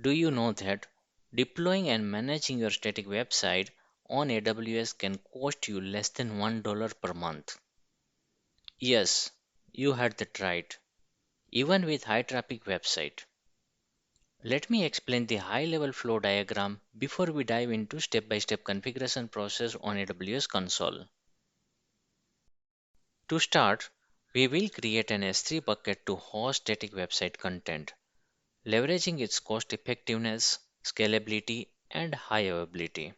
Do you know that deploying and managing your static website on AWS can cost you less than $1 per month? Yes, you heard that right. Even with high traffic website. Let me explain the high level flow diagram before we dive into step-by-step configuration process on AWS console. To start, we will create an S3 bucket to host static website content, leveraging its cost effectiveness, scalability, and high availability.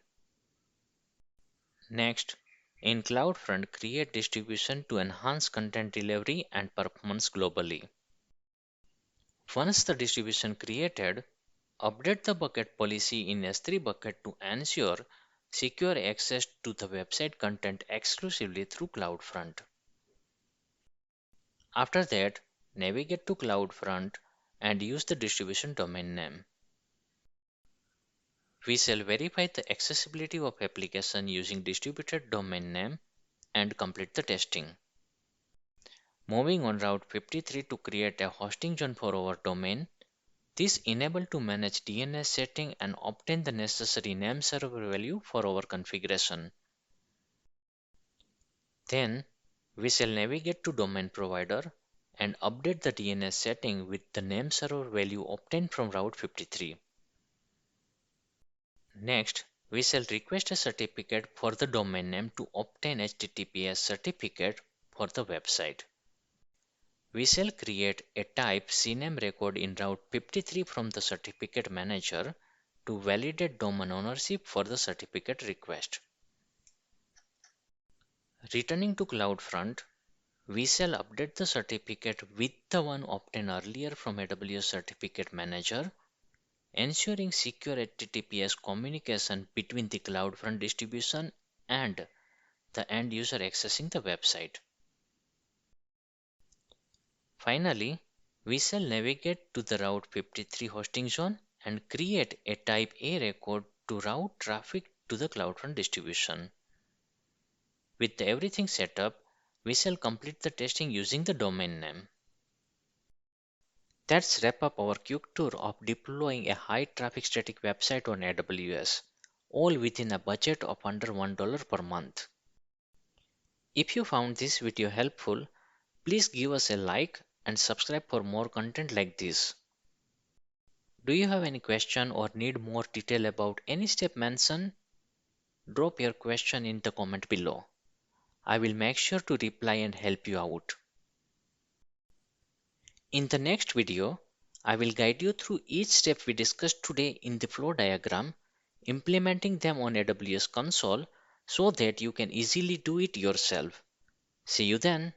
Next, in CloudFront, create distribution to enhance content delivery and performance globally. Once the distribution created, update the bucket policy in S3 bucket to ensure secure access to the website content exclusively through CloudFront. After that, navigate to CloudFront and use the distribution domain name. We shall verify the accessibility of application using distributed domain name and complete the testing. Moving on Route 53 to create a hosting zone for our domain. This enables to manage DNS setting and obtain the necessary name server value for our configuration. Then we shall navigate to domain provider and update the DNS setting with the name server value obtained from Route 53. Next, we shall request a certificate for the domain name to obtain HTTPS certificate for the website. We shall create a Type CNAME record in Route 53 from the Certificate Manager to validate domain ownership for the certificate request. Returning to CloudFront, we shall update the certificate with the one obtained earlier from AWS Certificate Manager, ensuring secure HTTPS communication between the CloudFront distribution and the end user accessing the website. Finally, we shall navigate to the Route 53 hosting zone and create a Type A record to route traffic to the CloudFront distribution. With everything set up, we shall complete the testing using the domain name. That's wrap up our quick tour of deploying a high traffic static website on AWS, all within a budget of under $1 per month. If you found this video helpful, please give us a like and subscribe for more content like this. Do you have any question or need more detail about any step mentioned? Drop your question in the comment below. I will make sure to reply and help you out. In the next video, I will guide you through each step we discussed today in the flow diagram, implementing them on AWS console so that you can easily do it yourself. See you then.